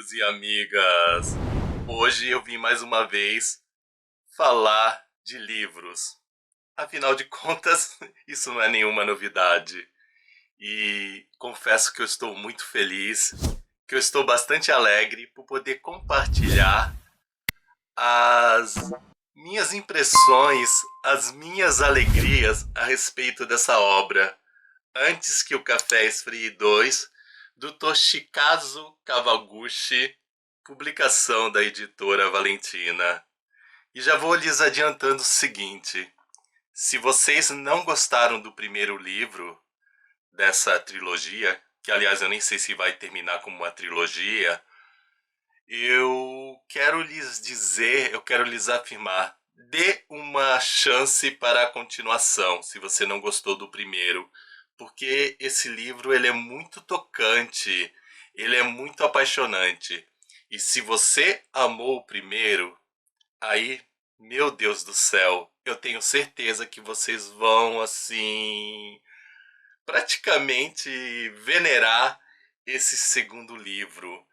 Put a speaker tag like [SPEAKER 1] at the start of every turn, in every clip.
[SPEAKER 1] amigos e amigas! Hoje eu vim mais uma vez falar de livros. Afinal de contas, isso não é nenhuma novidade. E confesso que eu estou muito feliz, que eu estou bastante alegre por poder compartilhar as minhas impressões, as minhas alegrias a respeito dessa obra. Antes que o café esfrie 2, do Toshikazu Kawaguchi, publicação da editora Valentina. E já vou lhes adiantando o seguinte: se vocês não gostaram do primeiro livro dessa trilogia, que aliás eu nem sei se vai terminar como uma trilogia, eu quero lhes dizer, eu quero lhes afirmar, dê uma chance para a continuação, se você não gostou do primeiro, porque esse livro ele é muito tocante, ele é muito apaixonante. E se você amou o primeiro, aí, meu Deus do céu, eu tenho certeza que vocês vão assim praticamente venerar esse segundo livro.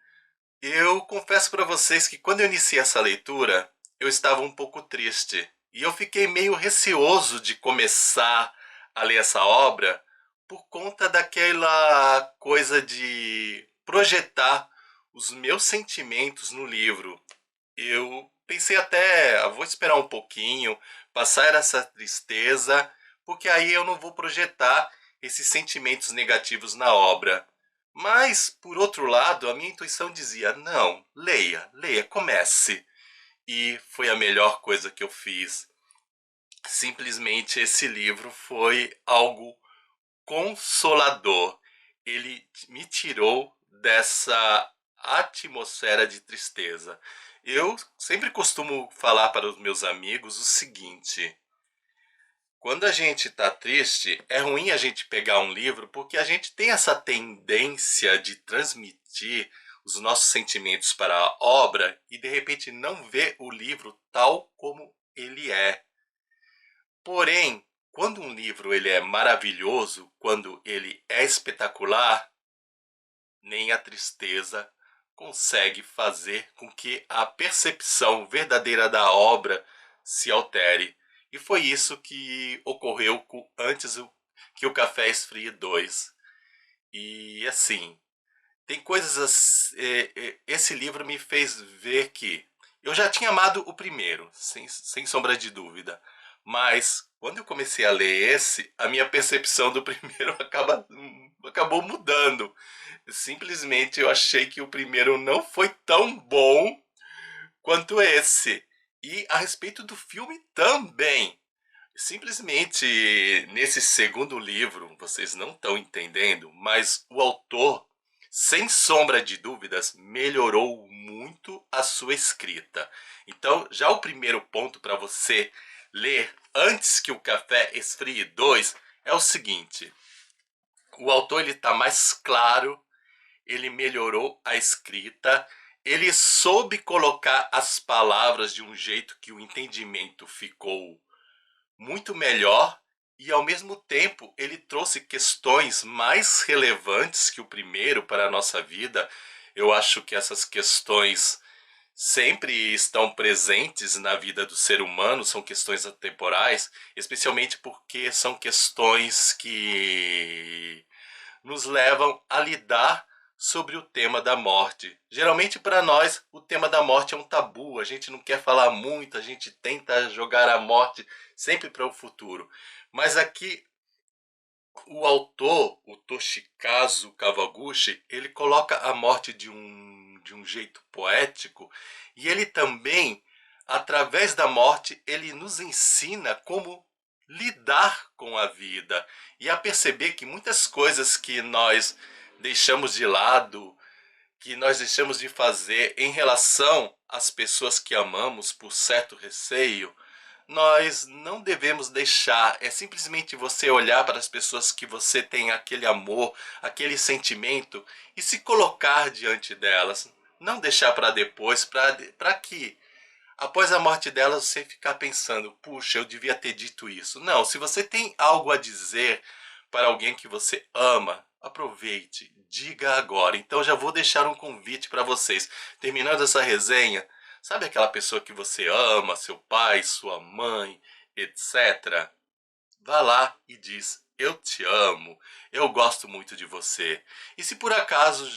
[SPEAKER 1] Eu confesso para vocês que quando eu iniciei essa leitura, eu estava um pouco triste. E eu fiquei meio receoso de começar a ler essa obra por conta daquela coisa de projetar os meus sentimentos no livro. Eu pensei até, vou esperar um pouquinho, passar essa tristeza, porque aí eu não vou projetar esses sentimentos negativos na obra. Mas, por outro lado, a minha intuição dizia: não, leia, leia, comece. E foi a melhor coisa que eu fiz. Simplesmente esse livro foi algo consolador. Ele me tirou dessa atmosfera de tristeza. Eu sempre costumo falar para os meus amigos o seguinte: quando a gente está triste, é ruim a gente pegar um livro porque a gente tem essa tendência de transmitir os nossos sentimentos para a obra e de repente não ver o livro tal como ele é. Porém, quando um livro ele é maravilhoso, quando ele é espetacular, nem a tristeza consegue fazer com que a percepção verdadeira da obra se altere. E foi isso que ocorreu antes que o Café Esfrie 2. E assim, tem coisas. Esse livro me fez ver que eu já tinha amado o primeiro, sem sombra de dúvida. Mas quando eu comecei a ler esse, a minha percepção do primeiro acabou mudando. Simplesmente eu achei que o primeiro não foi tão bom quanto esse. E a respeito do filme também. Simplesmente nesse segundo livro, vocês não estão entendendo, mas o autor, sem sombra de dúvidas, melhorou muito a sua escrita. Então, já o primeiro ponto para você ler antes que o café esfrie 2 é o seguinte: o autor ele está mais claro, ele melhorou a escrita, ele soube colocar as palavras de um jeito que o entendimento ficou muito melhor e ao mesmo tempo ele trouxe questões mais relevantes que o primeiro para a nossa vida. Eu acho que essas questões sempre estão presentes na vida do ser humano, são questões atemporais, especialmente porque são questões que nos levam a lidar sobre o tema da morte. Geralmente para nós o tema da morte é um tabu, a gente não quer falar muito, a gente tenta jogar a morte sempre para o futuro. Mas aqui o autor, o Toshikazu Kawaguchi, ele coloca a morte de um jeito poético e ele também, através da morte, ele nos ensina como lidar com a vida e a perceber que muitas coisas que nós deixamos de lado, que nós deixamos de fazer em relação às pessoas que amamos por certo receio, nós não devemos deixar. É simplesmente você olhar para as pessoas que você tem aquele amor, aquele sentimento e se colocar diante delas. Não deixar para depois, para que após a morte delas você ficar pensando: puxa, eu devia ter dito isso. Não, se você tem algo a dizer para alguém que você ama, aproveite, diga agora. Então já vou deixar um convite para vocês. Terminando essa resenha, sabe aquela pessoa que você ama, seu pai, sua mãe, etc. Vá lá e diz: eu te amo, eu gosto muito de você. E se por acaso,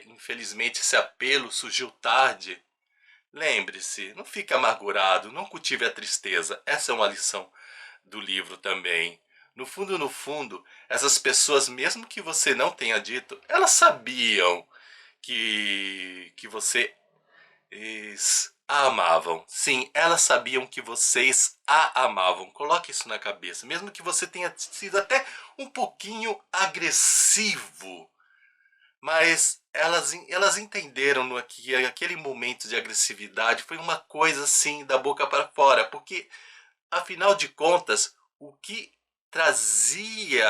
[SPEAKER 1] infelizmente, esse apelo surgiu tarde, lembre-se, não fique amargurado, não cultive a tristeza. Essa é uma lição do livro também. No fundo, essas pessoas, mesmo que você não tenha dito, elas sabiam que você a amavam. Sim, elas sabiam que vocês a amavam. Coloque isso na cabeça. Mesmo que você tenha sido até um pouquinho agressivo, mas elas entenderam que aquele momento de agressividade foi uma coisa assim da boca para fora, porque afinal de contas, o que trazia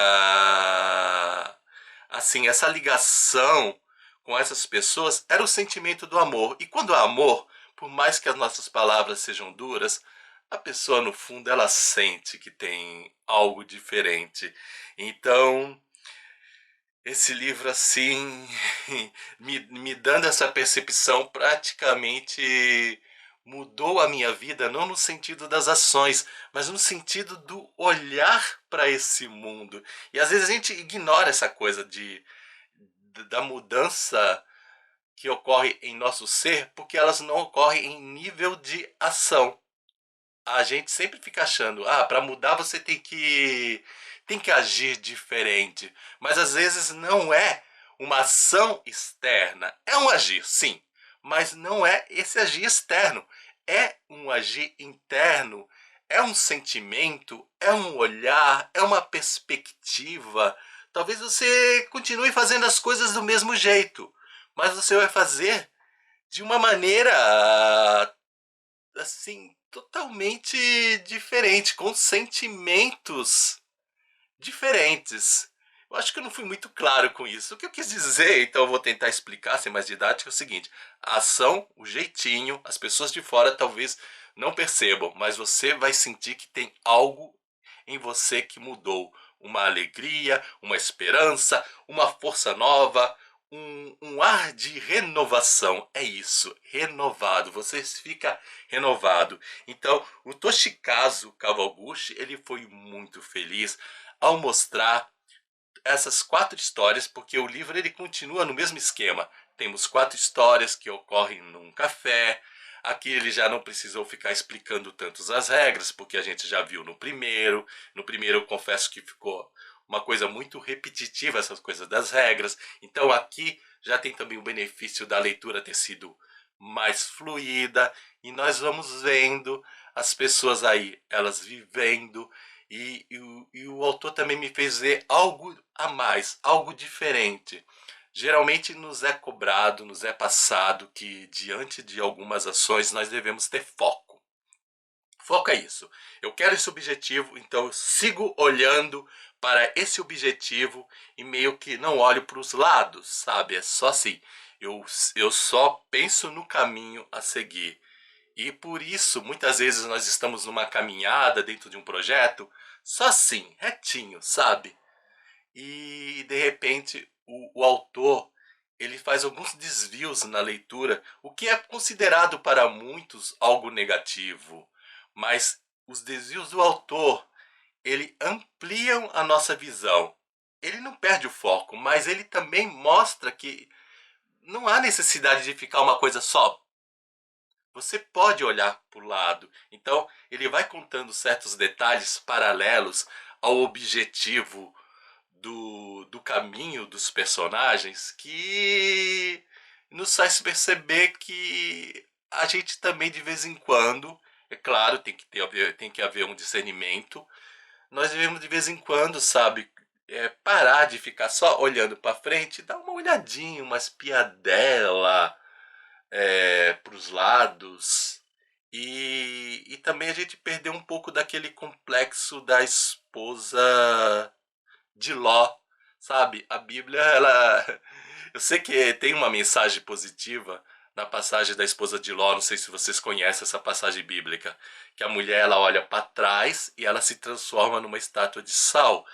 [SPEAKER 1] assim essa ligação com essas pessoas era o sentimento do amor. E quando há amor, por mais que as nossas palavras sejam duras, a pessoa no fundo ela sente que tem algo diferente. Então, esse livro assim me dando essa percepção praticamente mudou a minha vida, não no sentido das ações, mas no sentido do olhar para esse mundo. E às vezes a gente ignora essa coisa da mudança que ocorre em nosso ser, porque elas não ocorrem em nível de ação. A gente sempre fica achando, para mudar você tem que agir diferente. Mas às vezes não é uma ação externa. É um agir, sim, mas não é esse agir externo. É um agir interno, é um sentimento, é um olhar, é uma perspectiva. Talvez você continue fazendo as coisas do mesmo jeito, mas você vai fazer de uma maneira assim totalmente diferente, com sentimentos diferentes. Eu acho que eu não fui muito claro com isso. O que eu quis dizer, então eu vou tentar explicar, ser mais didático, é o seguinte: a ação, o jeitinho, as pessoas de fora talvez não percebam, mas você vai sentir que tem algo em você que mudou. Uma alegria, uma esperança, uma força nova, um ar de renovação. É isso, renovado. Você fica renovado. Então, o Toshikazu Kawaguchi, ele foi muito feliz ao mostrar essas 4 histórias, porque o livro ele continua no mesmo esquema. Temos 4 histórias que ocorrem num café. Aqui ele já não precisou ficar explicando tantas as regras, porque a gente já viu no primeiro. No primeiro eu confesso que ficou uma coisa muito repetitiva, essas coisas das regras. Então aqui já tem também o benefício da leitura ter sido mais fluida, e nós vamos vendo as pessoas aí, elas vivendo, e o autor também me fez ver algo a mais, algo diferente. Geralmente nos é cobrado, nos é passado que diante de algumas ações nós devemos ter foco. Foco é isso. Eu quero esse objetivo, então eu sigo olhando para esse objetivo e meio que não olho para os lados, sabe? É só assim. Eu só penso no caminho a seguir. E por isso, muitas vezes nós estamos numa caminhada dentro de um projeto, só assim, retinho, sabe? E de repente o autor ele faz alguns desvios na leitura, o que é considerado para muitos algo negativo. Mas os desvios do autor, ele ampliam a nossa visão. Ele não perde o foco, mas ele também mostra que não há necessidade de ficar uma coisa só. Você pode olhar para o lado. Então, ele vai contando certos detalhes paralelos ao objetivo do caminho dos personagens que nos faz perceber que a gente também, de vez em quando, é claro, tem que haver um discernimento, nós devemos, de vez em quando, sabe, parar de ficar só olhando para frente, dar uma olhadinha, uma espiadela para os lados. E também a gente perdeu um pouco daquele complexo da esposa de Ló, sabe? A Bíblia, ela. Eu sei que tem uma mensagem positiva na passagem da esposa de Ló, não sei se vocês conhecem essa passagem bíblica, que a mulher ela olha para trás e ela se transforma numa estátua de sal.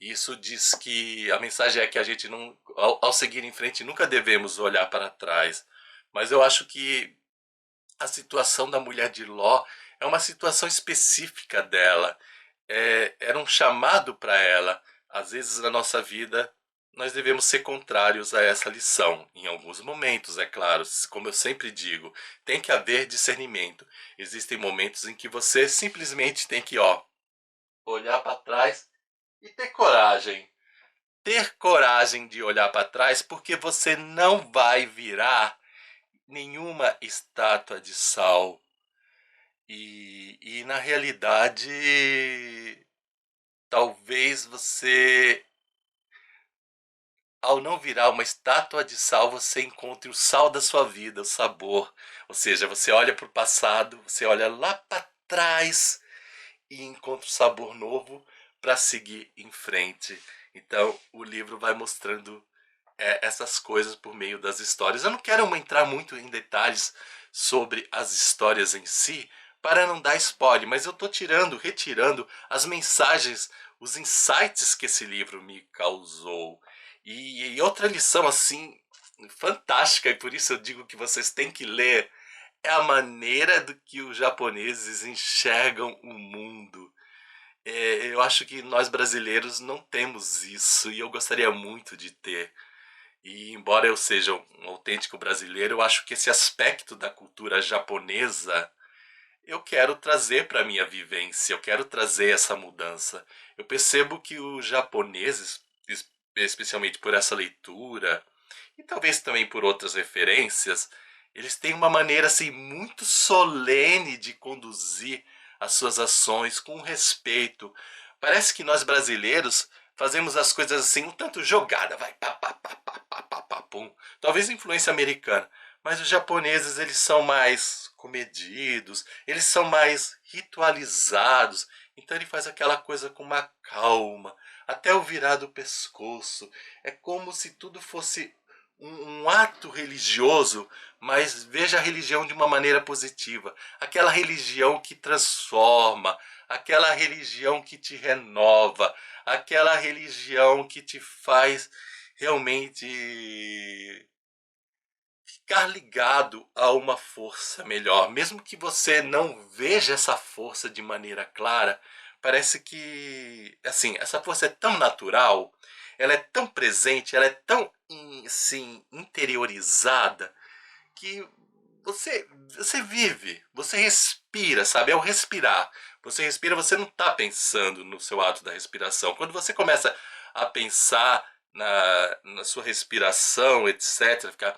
[SPEAKER 1] Isso diz que a mensagem é que a gente não, ao seguir em frente, nunca devemos olhar para trás. Mas eu acho que a situação da mulher de Ló é uma situação específica dela. Era um chamado para ela. Às vezes na nossa vida nós devemos ser contrários a essa lição. Em alguns momentos, é claro, como eu sempre digo, tem que haver discernimento. Existem momentos em que você simplesmente tem que, olhar para trás e ter coragem. Ter coragem de olhar para trás, porque você não vai virar nenhuma estátua de sal. E na realidade, talvez você, ao não virar uma estátua de sal, você encontre o sal da sua vida, o sabor. Ou seja, você olha para o passado, você olha lá para trás e encontra um sabor novo para seguir em frente. Então, o livro vai mostrando essas coisas por meio das histórias. Eu não quero entrar muito em detalhes sobre as histórias em si, para não dar spoiler, mas eu estou retirando as mensagens, os insights que esse livro me causou. E outra lição assim fantástica, e por isso eu digo que vocês têm que ler, é a maneira do que os japoneses enxergam o mundo. Eu acho que nós brasileiros não temos isso e eu gostaria muito de ter. E embora eu seja um autêntico brasileiro, eu acho que esse aspecto da cultura japonesa eu quero trazer para a minha vivência, eu quero trazer essa mudança. Eu percebo que os japoneses, especialmente por essa leitura, e talvez também por outras referências, eles têm uma maneira assim muito solene de conduzir as suas ações com respeito. Parece que nós brasileiros fazemos as coisas assim um tanto jogada, vai pá pá pá pá pá pá, pá pum. Talvez influência americana, mas os japoneses eles são mais comedidos, eles são mais ritualizados. Então ele faz aquela coisa com uma calma, até o virar do pescoço. É como se tudo fosse um ato religioso, mas veja a religião de uma maneira positiva. Aquela religião que transforma, aquela religião que te renova, aquela religião que te faz realmente ficar ligado a uma força melhor. Mesmo que você não veja essa força de maneira clara, parece que, assim, essa força é tão natural, ela é tão presente, ela é tão, assim, interiorizada, que você vive, você respira, sabe? É o respirar. Você respira, você não está pensando no seu ato da respiração. Quando você começa a pensar na sua respiração, etc., ficar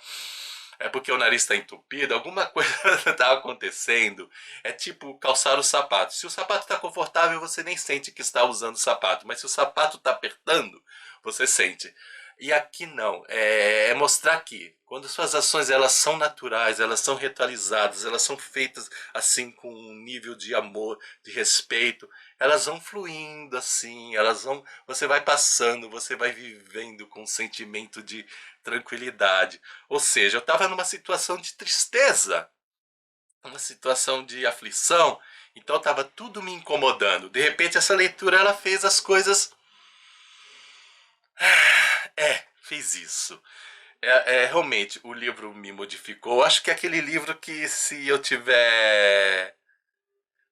[SPEAKER 1] é porque o nariz está entupido, alguma coisa está acontecendo. É tipo calçar o sapato. Se o sapato está confortável, você nem sente que está usando o sapato, mas se o sapato está apertando, você sente. E aqui não, é mostrar que quando suas ações elas são naturais, elas são ritualizadas, elas são feitas assim com um nível de amor, de respeito, elas vão fluindo assim, você vai passando, você vai vivendo com um sentimento de tranquilidade. Ou seja, eu estava numa situação de tristeza, uma situação de aflição, então estava tudo me incomodando. De repente essa leitura ela fez as coisas fez isso. Realmente, o livro me modificou. Acho que é aquele livro que se eu tiver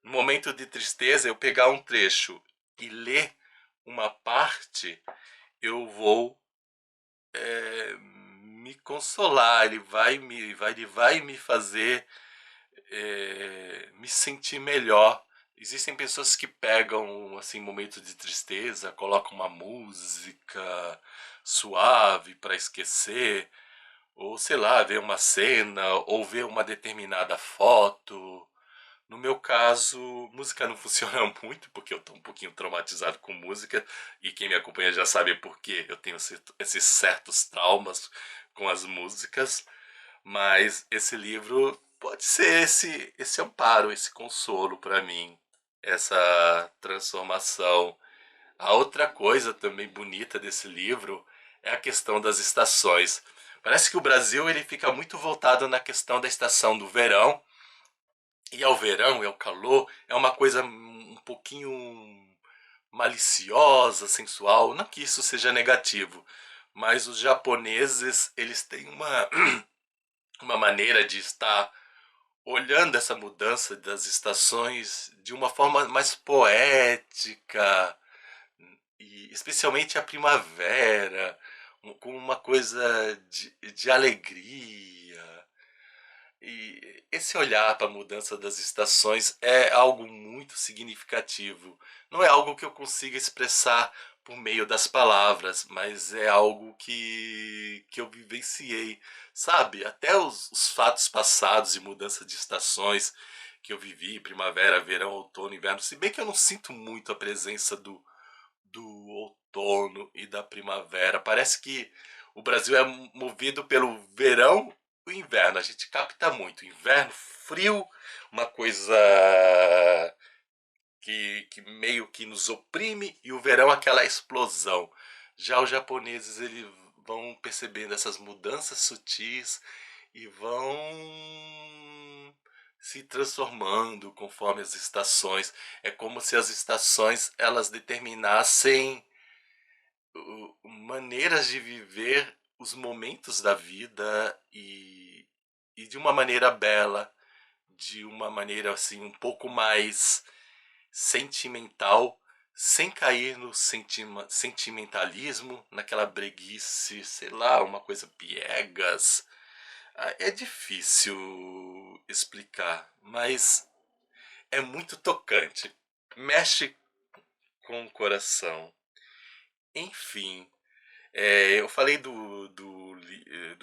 [SPEAKER 1] no momento de tristeza, eu pegar um trecho e ler uma parte, eu vou me consolar. Ele vai me fazer me sentir melhor. Existem pessoas que pegam assim momentos de tristeza, colocam uma música suave para esquecer, ou sei lá, ver uma cena, ou ver uma determinada foto. No meu caso, música não funciona muito, porque eu tô um pouquinho traumatizado com música, e quem me acompanha já sabe por que eu tenho esses certos traumas com as músicas, mas esse livro pode ser esse amparo, esse consolo para mim, essa transformação. A outra coisa também bonita desse livro é a questão das estações. Parece que o Brasil ele fica muito voltado na questão da estação do verão, e ao verão, ao calor, é uma coisa um pouquinho maliciosa, sensual. Não que isso seja negativo, mas os japoneses, eles têm uma maneira de estar olhando essa mudança das estações de uma forma mais poética, e especialmente a primavera, com uma coisa de alegria. E esse olhar para a mudança das estações é algo muito significativo. Não é algo que eu consiga expressar por meio das palavras, mas é algo que eu vivenciei, sabe? Até os fatos passados de mudança de estações que eu vivi, primavera, verão, outono, inverno, se bem que eu não sinto muito a presença do outono e da primavera. Parece que o Brasil é movido pelo verão e o inverno. A gente capta muito. Inverno frio, uma coisa que meio que nos oprime, e o verão aquela explosão. Já os japoneses, eles vão percebendo essas mudanças sutis e vão se transformando conforme as estações. É como se as estações elas determinassem maneiras de viver os momentos da vida, e de uma maneira bela, de uma maneira assim um pouco mais sentimental, sem cair no sentimentalismo, naquela breguice, sei lá, uma coisa piegas. É difícil explicar, mas é muito tocante. Mexe com o coração. Enfim, eu falei do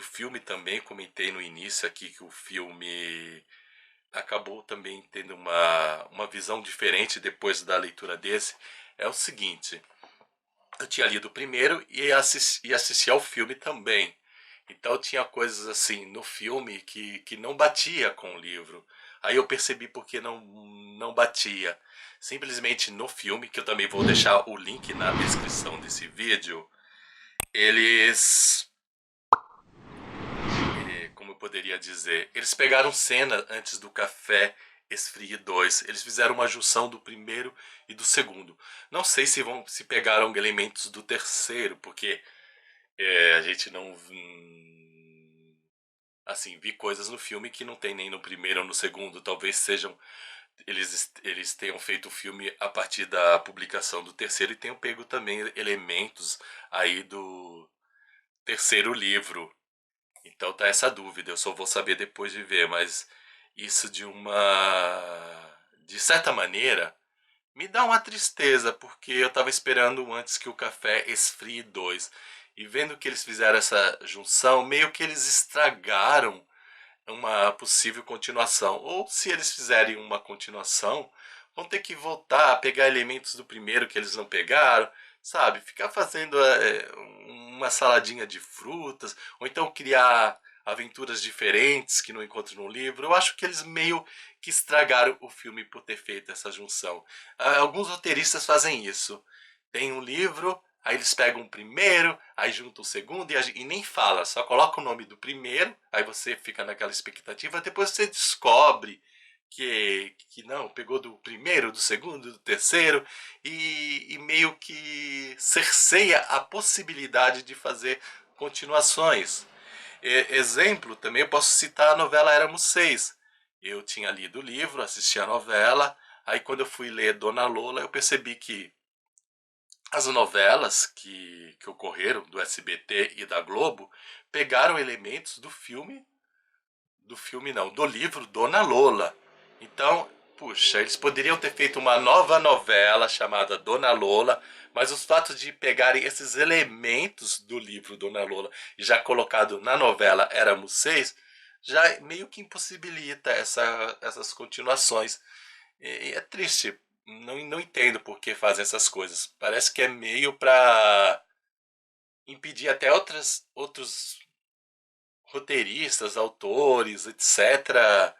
[SPEAKER 1] filme também, comentei no início aqui que o filme acabou também tendo uma visão diferente depois da leitura desse. É o seguinte, eu tinha lido o primeiro e assisti ao filme também. Então tinha coisas assim no filme que não batia com o livro. Aí eu percebi porque não batia. Simplesmente no filme, que eu também vou deixar o link na descrição desse vídeo, eles, como eu poderia dizer, eles pegaram cena antes do Café Esfrie 2. Eles fizeram uma junção do primeiro e do segundo. Não sei se pegaram elementos do terceiro, porque a gente não assim, vi coisas no filme que não tem nem no primeiro ou no segundo. Talvez sejam eles tenham feito o filme a partir da publicação do terceiro e tenham pego também elementos aí do terceiro livro. Então tá essa dúvida, eu só vou saber depois de ver, mas isso de certa maneira me dá uma tristeza, porque eu tava esperando antes que o Café Esfrie 2, e vendo que eles fizeram essa junção, meio que eles estragaram uma possível continuação. Ou se eles fizerem uma continuação, vão ter que voltar a pegar elementos do primeiro que eles não pegaram, sabe? Ficar fazendo uma saladinha de frutas, ou então criar aventuras diferentes que não encontro no livro. Eu acho que eles meio que estragaram o filme por ter feito essa junção. Alguns roteiristas fazem isso. Tem um livro, aí eles pegam o primeiro, aí juntam o segundo e nem fala, só coloca o nome do primeiro, aí você fica naquela expectativa, depois você descobre que não, pegou do primeiro, do segundo, do terceiro, e meio que cerceia a possibilidade de fazer continuações. Exemplo, também eu posso citar a novela Éramos Seis. Eu tinha lido o livro, assisti a novela, aí quando eu fui ler Dona Lola, eu percebi que as novelas que ocorreram do SBT e da Globo pegaram elementos do filme não, do livro Dona Lola. Então, puxa, eles poderiam ter feito uma nova novela chamada Dona Lola, mas os fatos de pegarem esses elementos do livro Dona Lola e já colocado na novela Éramos Seis, já meio que impossibilita essas continuações. E é triste, não entendo por que fazem essas coisas. Parece que é meio pra impedir até outros roteiristas, autores, etc.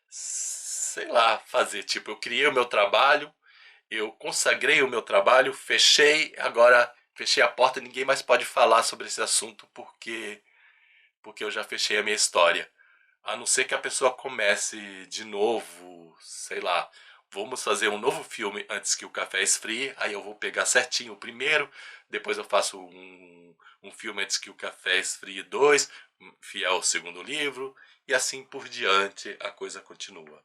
[SPEAKER 1] Sei lá, fazer. Tipo, eu criei o meu trabalho, eu consagrei o meu trabalho, agora fechei a porta, ninguém mais pode falar sobre esse assunto porque eu já fechei a minha história. A não ser que a pessoa comece de novo, sei lá, vamos fazer um novo filme antes que o café esfrie. Aí eu vou pegar certinho o primeiro, depois eu faço um filme antes que o café esfrie 2, fiel ao segundo livro, e assim por diante a coisa continua.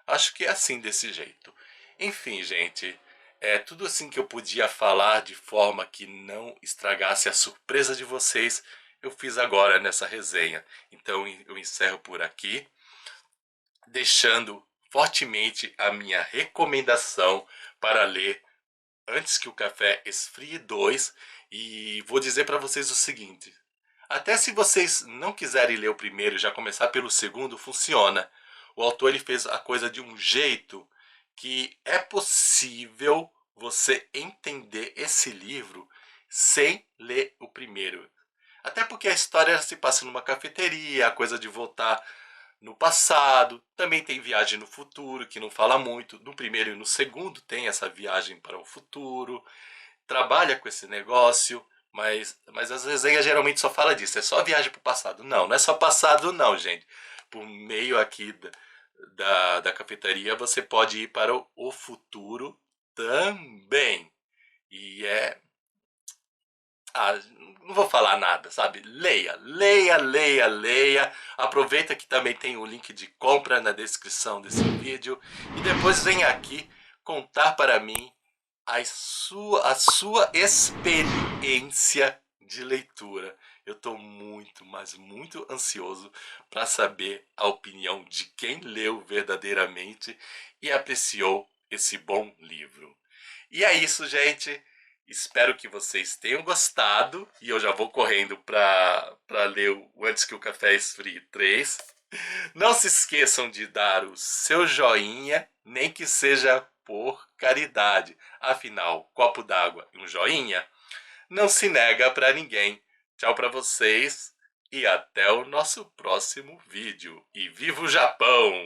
[SPEAKER 1] Acho que é assim, desse jeito. Enfim, gente, é tudo assim que eu podia falar de forma que não estragasse a surpresa de vocês, eu fiz agora nessa resenha. Então eu encerro por aqui, deixando fortemente a minha recomendação para ler Antes que o Café Esfrie 2. E vou dizer para vocês o seguinte: até se vocês não quiserem ler o primeiro e já começar pelo segundo, funciona. O autor ele fez a coisa de um jeito que é possível você entender esse livro sem ler o primeiro. Até porque a história se passa numa cafeteria, a coisa de voltar no passado, também tem viagem no futuro, que não fala muito. No primeiro e no segundo tem essa viagem para o futuro, trabalha com esse negócio, mas as resenhas geralmente só fala disso, é só viagem para o passado. Não, não é só passado não, gente. Por meio aqui da cafeteria, você pode ir para o futuro também. E é ah, não vou falar nada, sabe? Leia, leia, leia, leia. Aproveita que também tem o link de compra na descrição desse vídeo. E depois vem aqui contar para mim a sua experiência de leitura. Eu estou muito, mas muito ansioso para saber a opinião de quem leu verdadeiramente e apreciou esse bom livro. E é isso, gente. Espero que vocês tenham gostado. E eu já vou correndo para ler o Antes que o Café Esfrie 3. Não se esqueçam de dar o seu joinha, nem que seja por caridade. Afinal, copo d'água e um joinha não se nega para ninguém. Tchau para vocês e até o nosso próximo vídeo. E viva o Japão!